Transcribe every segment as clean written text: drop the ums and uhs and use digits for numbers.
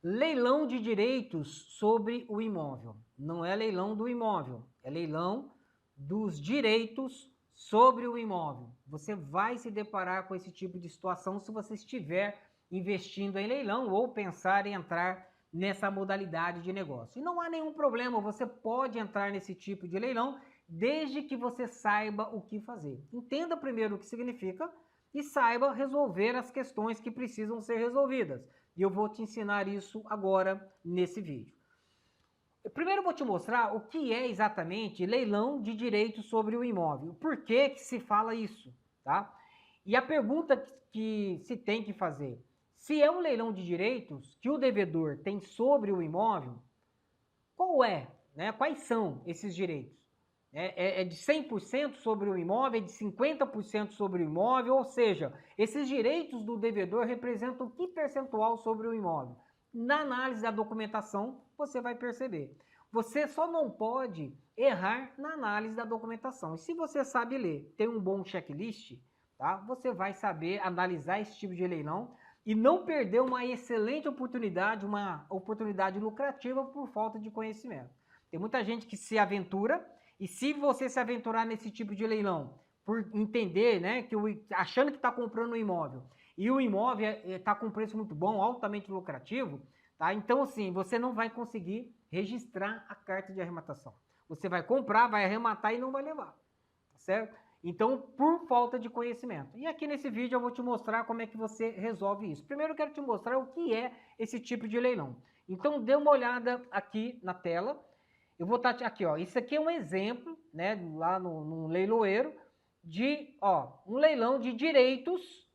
Leilão de direitos sobre o imóvel. Não é leilão do imóvel, é leilão dos direitos sobre o imóvel. Você vai se deparar com esse tipo de situação se você estiver investindo em leilão ou pensar em entrar nessa modalidade de negócio. E não há nenhum problema, você pode entrar nesse tipo de leilão desde que você saiba o que fazer. Entenda primeiro o que significa e saiba resolver as questões que precisam ser resolvidas. E eu vou te ensinar isso agora nesse vídeo. Primeiro eu vou te mostrar o que é exatamente leilão de direitos sobre o imóvel. Por que que se fala isso, tá? E a pergunta que se tem que fazer, se é um leilão de direitos que o devedor tem sobre o imóvel, qual é, né? Quais são esses direitos? É de 100% sobre o imóvel, é de 50% sobre o imóvel, ou seja, esses direitos do devedor representam que percentual sobre o imóvel? Na análise da documentação, você vai perceber. Você só não pode errar na análise da documentação. E se você sabe ler, tem um bom checklist, tá? Você vai saber analisar esse tipo de leilão e não perder uma excelente oportunidade, uma oportunidade lucrativa por falta de conhecimento. Tem muita gente que se aventura, e se você se aventurar nesse tipo de leilão, por entender, né, achando que está comprando um imóvel, e o imóvel está com preço muito bom, altamente lucrativo, tá? Então, assim, você não vai conseguir registrar a carta de arrematação. Você vai comprar, vai arrematar e não vai levar, tá certo? Então, por falta de conhecimento. E aqui nesse vídeo eu vou te mostrar como é que você resolve isso. Primeiro eu quero te mostrar o que é esse tipo de leilão. Então, dê uma olhada aqui na tela. Eu vou estar aqui, ó. Isso aqui é um exemplo, né, lá no leiloeiro, de, ó, um leilão de direitos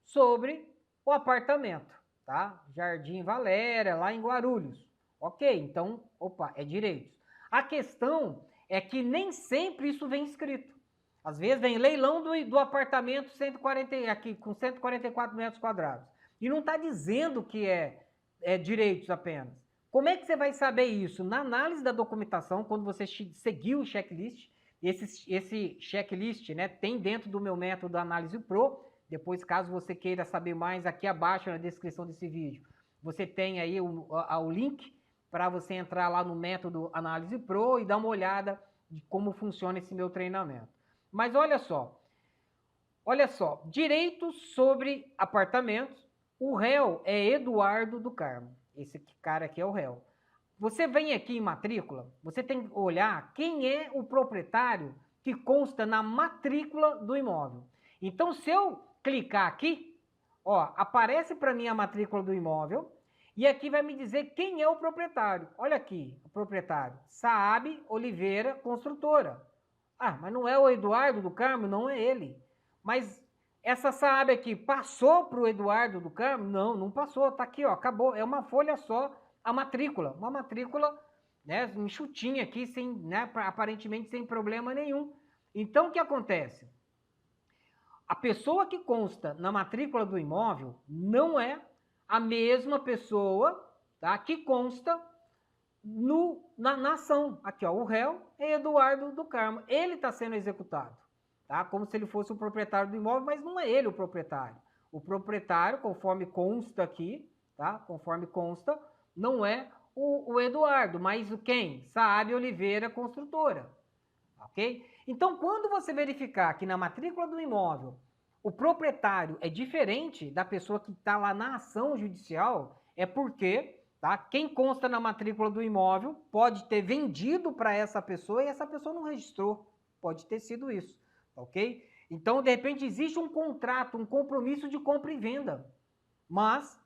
sobre o apartamento, tá? Jardim Valéria, lá em Guarulhos. Ok, então, opa, é direitos. A questão é que nem sempre isso vem escrito. Às vezes vem leilão do apartamento 140, aqui, com 144 metros quadrados. E não está dizendo que é direitos apenas. Como é que você vai saber isso? Na análise da documentação, quando você seguir o checklist, esse checklist, né, tem dentro do meu método Análise Pro. Depois, caso você queira saber mais, aqui abaixo na descrição desse vídeo, você tem aí o link para você entrar lá no método Análise Pro e dar uma olhada de como funciona esse meu treinamento. Mas olha só, direitos sobre apartamentos, o réu é Eduardo do Carmo. Esse cara aqui é o réu. Você vem aqui em matrícula, você tem que olhar quem é o proprietário que consta na matrícula do imóvel. Então, se eu clicar aqui, ó, aparece para mim a matrícula do imóvel e aqui vai me dizer quem é o proprietário. Olha aqui, o proprietário, Saab Oliveira Construtora. Ah, mas não é o Eduardo do Carmo? Não é ele. Mas essa Saab aqui passou para o Eduardo do Carmo? Não, não passou. Tá aqui, ó, acabou. É uma folha só, a matrícula. Uma matrícula, né, enxutinha aqui, sem, né, aparentemente sem problema nenhum. Então, o que acontece? A pessoa que consta na matrícula do imóvel não é a mesma pessoa, tá, que consta na ação. Aqui, ó, o réu é Eduardo do Carmo. Ele está sendo executado, tá? Como se ele fosse o proprietário do imóvel, mas não é ele o proprietário. O proprietário, conforme consta aqui, tá? Conforme consta, não é o Eduardo, mas o quem? Saab Oliveira Construtora, ok? Então, quando você verificar que na matrícula do imóvel o proprietário é diferente da pessoa que está lá na ação judicial, é porque, tá, quem consta na matrícula do imóvel pode ter vendido para essa pessoa e essa pessoa não registrou. Pode ter sido isso, ok? Então, de repente, existe um contrato, um compromisso de compra e venda. Mas,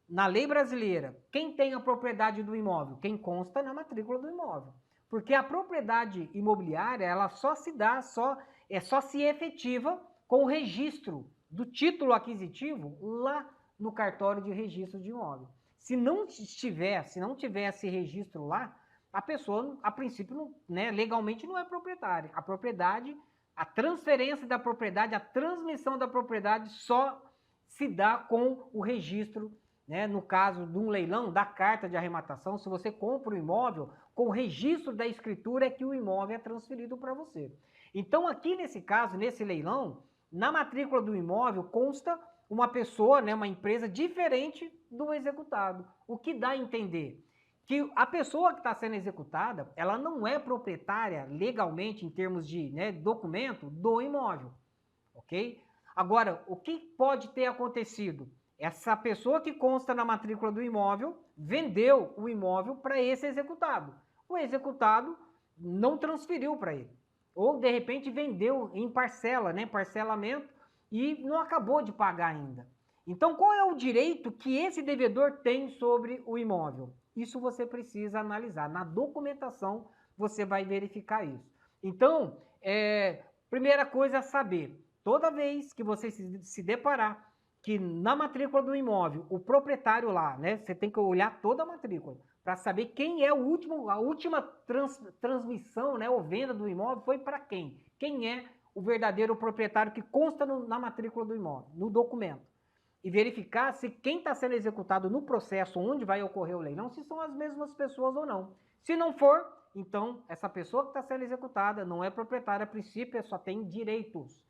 na lei brasileira, quem tem a propriedade do imóvel? Quem consta na matrícula do imóvel. Porque a propriedade imobiliária, ela só se dá, só se efetiva com o registro do título aquisitivo lá no cartório de registro de imóvel. Se não tivesse registro lá, a pessoa, a princípio, né, legalmente não é proprietária. A propriedade, a transferência da propriedade, a transmissão da propriedade só se dá com o registro, né, no caso de um leilão, da carta de arrematação. Se você compra o imóvel, com o registro da escritura é que o imóvel é transferido para você. Então, aqui nesse caso, nesse leilão, na matrícula do imóvel consta uma pessoa, né, uma empresa diferente do executado. O que dá a entender? Que a pessoa que está sendo executada, ela não é proprietária legalmente, em termos de, né, documento, do imóvel, ok? Agora, o que pode ter acontecido? Essa pessoa que consta na matrícula do imóvel vendeu o imóvel para esse executado. O executado não transferiu para ele. Ou, de repente, vendeu em parcela, né, parcelamento, e não acabou de pagar ainda. Então, qual é o direito que esse devedor tem sobre o imóvel? Isso você precisa analisar. Na documentação, você vai verificar isso. Então, primeira coisa é saber, toda vez que você se deparar que na matrícula do imóvel, o proprietário lá, né, você tem que olhar toda a matrícula para saber quem é a última transmissão, né, ou venda do imóvel foi para quem? Quem é o verdadeiro proprietário que consta na matrícula do imóvel, no documento. E verificar se quem está sendo executado no processo onde vai ocorrer o leilão, se são as mesmas pessoas ou não. Se não for, então essa pessoa que está sendo executada não é proprietária, a princípio só tem direitos.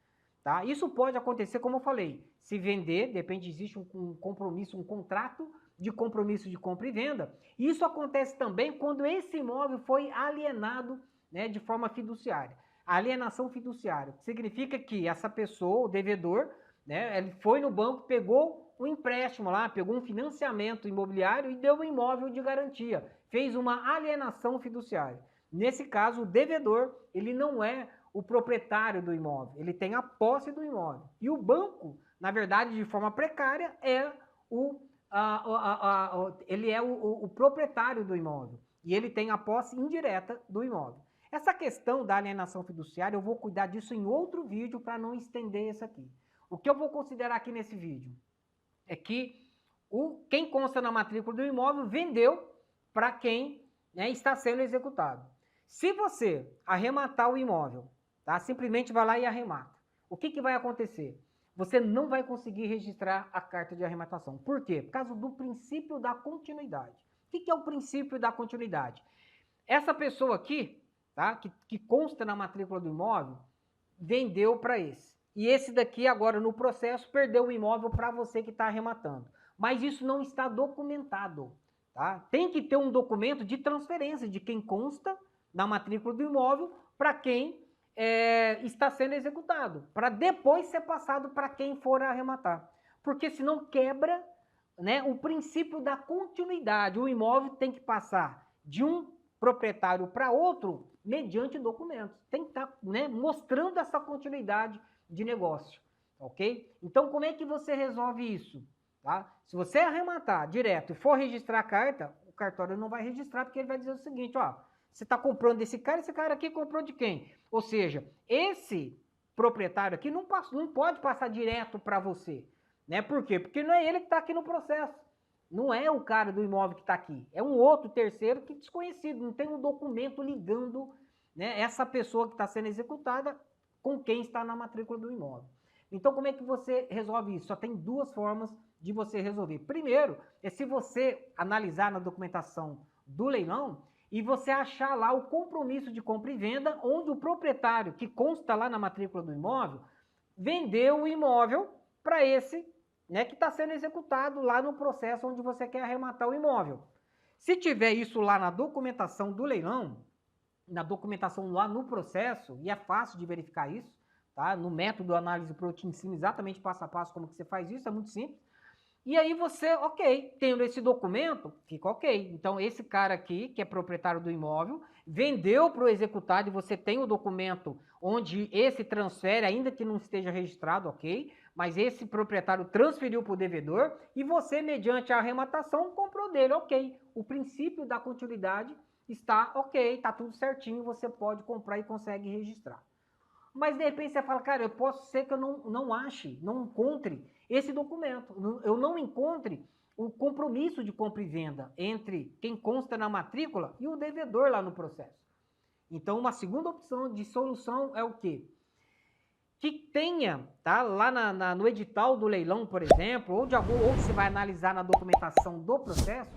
Tá? Isso pode acontecer, como eu falei, se vender, de repente existe um compromisso, um contrato de compromisso de compra e venda. Isso acontece também quando esse imóvel foi alienado, né, de forma fiduciária. A alienação fiduciária significa que essa pessoa, o devedor, né, ele foi no banco, pegou um empréstimo lá, pegou um financiamento imobiliário e deu um imóvel de garantia, fez uma alienação fiduciária. Nesse caso, o devedor, ele não é o proprietário do imóvel, ele tem a posse do imóvel. E o banco, na verdade, de forma precária, é ele é o proprietário do imóvel. E ele tem a posse indireta do imóvel. Essa questão da alienação fiduciária, eu vou cuidar disso em outro vídeo para não estender isso aqui. O que eu vou considerar aqui nesse vídeo é que quem consta na matrícula do imóvel vendeu para quem, né, está sendo executado. Se você arrematar o imóvel, tá, simplesmente vai lá e arremata, o que vai acontecer? Você não vai conseguir registrar a carta de arrematação. Por quê? Por causa do princípio da continuidade. O que é o princípio da continuidade? Essa pessoa aqui, tá, que consta na matrícula do imóvel, vendeu para esse. E esse daqui, agora no processo, perdeu o imóvel para você que está arrematando. Mas isso não está documentado. Tá? Tem que ter um documento de transferência de quem consta na matrícula do imóvel para quem está sendo executado. Para depois ser passado para quem for arrematar. Porque senão quebra, né, o princípio da continuidade. O imóvel tem que passar de um proprietário para outro mediante documentos. Tem que estar, né, mostrando essa continuidade de negócio, ok? Então, como é que você resolve isso? Tá? Se você arrematar direto e for registrar a carta, o cartório não vai registrar, porque ele vai dizer o seguinte, ó, você está comprando desse cara, esse cara aqui comprou de quem? Ou seja, esse proprietário aqui não pode passar direto para você, né? Por quê? Porque não é ele que está aqui no processo. Não é o cara do imóvel que está aqui. É um outro terceiro que é desconhecido. Não tem um documento ligando, né, essa pessoa que está sendo executada com quem está na matrícula do imóvel. Então, como é que você resolve isso? Só tem duas formas de você resolver. Primeiro, é se você analisar na documentação do leilão e você achar lá o compromisso de compra e venda, onde o proprietário, que consta lá na matrícula do imóvel, vendeu o imóvel para esse, né, que está sendo executado lá no processo onde você quer arrematar o imóvel. Se tiver isso lá na documentação do leilão, na documentação lá no processo, e é fácil de verificar isso, tá? No método análise pro eu te ensino exatamente passo a passo como que você faz isso, é muito simples. E aí você, ok, tendo esse documento, fica ok. Então esse cara aqui, que é proprietário do imóvel, vendeu para o executado e você tem o documento onde esse transfere, ainda que não esteja registrado, ok, mas esse proprietário transferiu para o devedor e você, mediante a arrematação, comprou dele, ok. O princípio da continuidade está ok, está tudo certinho, você pode comprar e consegue registrar. Mas de repente você fala, cara, eu posso ser que eu não ache, não encontre esse documento, eu não encontre o compromisso de compra e venda entre quem consta na matrícula e o devedor lá no processo. Então, uma segunda opção de solução é o quê? Que tenha, tá, lá no edital do leilão, por exemplo, ou você vai analisar na documentação do processo,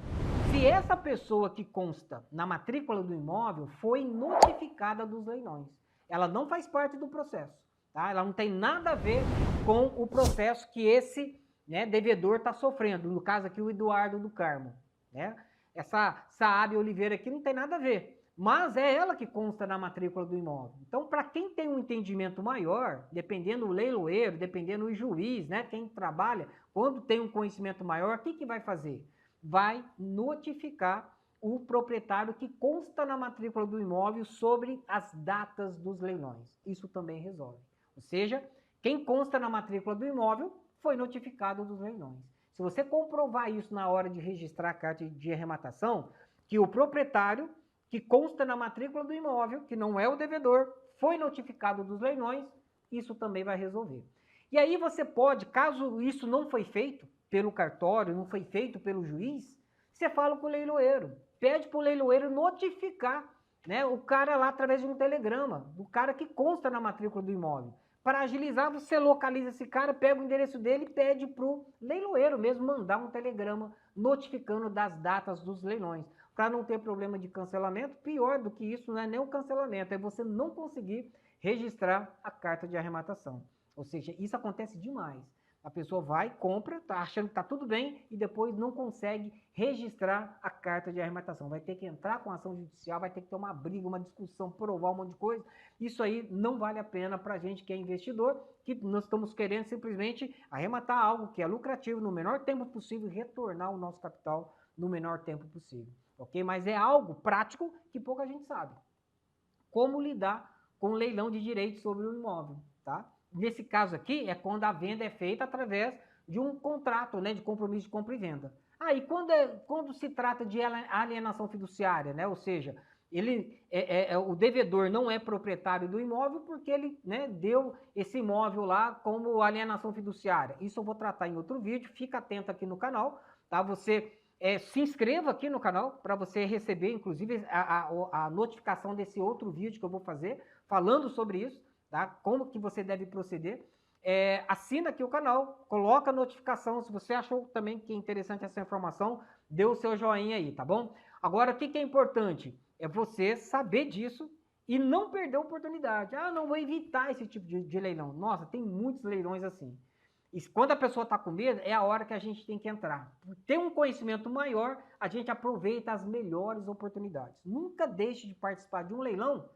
se essa pessoa que consta na matrícula do imóvel foi notificada dos leilões. Ela não faz parte do processo, tá? Ela não tem nada a ver com o processo que esse né, devedor está sofrendo. No caso aqui, o Eduardo do Carmo, né? Essa Saab Oliveira aqui não tem nada a ver, mas é ela que consta na matrícula do imóvel. Então, para quem tem um entendimento maior, dependendo do leiloeiro, dependendo do juiz, né, quem trabalha, quando tem um conhecimento maior, o que vai fazer? Vai notificar o proprietário que consta na matrícula do imóvel sobre as datas dos leilões. Isso também resolve. Ou seja, quem consta na matrícula do imóvel foi notificado dos leilões. Se você comprovar isso na hora de registrar a carta de arrematação, que o proprietário que consta na matrícula do imóvel, que não é o devedor, foi notificado dos leilões, isso também vai resolver. E aí você pode, caso isso não foi feito pelo cartório, não foi feito pelo juiz, você fala com o leiloeiro, pede para o leiloeiro notificar, né, o cara lá através de um telegrama, do cara que consta na matrícula do imóvel. Para agilizar, você localiza esse cara, pega o endereço dele e pede para o leiloeiro mesmo mandar um telegrama notificando das datas dos leilões. Para não ter problema de cancelamento, pior do que isso não é nem o cancelamento, é você não conseguir registrar a carta de arrematação. Ou seja, isso acontece demais. A pessoa vai, compra, tá achando que está tudo bem e depois não consegue registrar a carta de arrematação. Vai ter que entrar com ação judicial, vai ter que ter uma briga, uma discussão, provar um monte de coisa. Isso aí não vale a pena para a gente que é investidor, que nós estamos querendo simplesmente arrematar algo que é lucrativo no menor tempo possível e retornar o nosso capital no menor tempo possível. Ok? Mas é algo prático que pouca gente sabe. Como lidar com o leilão de direitos sobre o imóvel, tá? Nesse caso aqui, é quando a venda é feita através de um contrato, né, de compromisso de compra e venda. Aí, quando se trata de alienação fiduciária, né, ou seja, o devedor não é proprietário do imóvel porque ele, né, deu esse imóvel lá como alienação fiduciária. Isso eu vou tratar em outro vídeo, fica atento aqui no canal, tá? Você se inscreva aqui no canal para você receber, inclusive, a notificação desse outro vídeo que eu vou fazer, falando sobre isso, tá? Como que você deve proceder. Assina aqui o canal, coloca a notificação. Se você achou também que é interessante essa informação, dê o seu joinha aí, tá bom? Agora, o que é importante? É você saber disso e não perder a oportunidade. Ah, não vou evitar esse tipo de leilão. Nossa, tem muitos leilões assim. E quando a pessoa está com medo, é a hora que a gente tem que entrar. Por ter um conhecimento maior, a gente aproveita as melhores oportunidades. Nunca deixe de participar de um leilão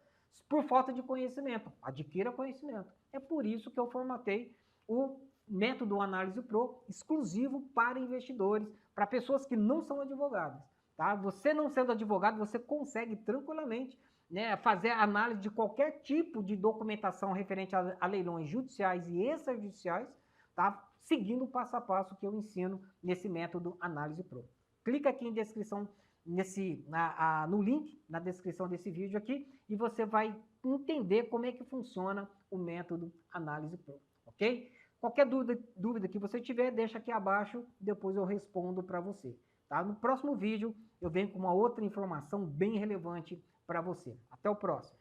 por falta de conhecimento. Adquira conhecimento. É por isso que eu formatei o método Análise Pro exclusivo para investidores, para pessoas que não são advogadas. Tá? Você não sendo advogado, você consegue tranquilamente, né, fazer análise de qualquer tipo de documentação referente a leilões judiciais e extrajudiciais, tá? Seguindo o passo a passo que eu ensino nesse método Análise Pro. Clica aqui em descrição, no link na descrição desse vídeo aqui e você vai entender como é que funciona o método Análise Pro, ok? Qualquer dúvida que você tiver, deixa aqui abaixo, depois eu respondo para você. Tá? No próximo vídeo eu venho com uma outra informação bem relevante para você. Até o próximo.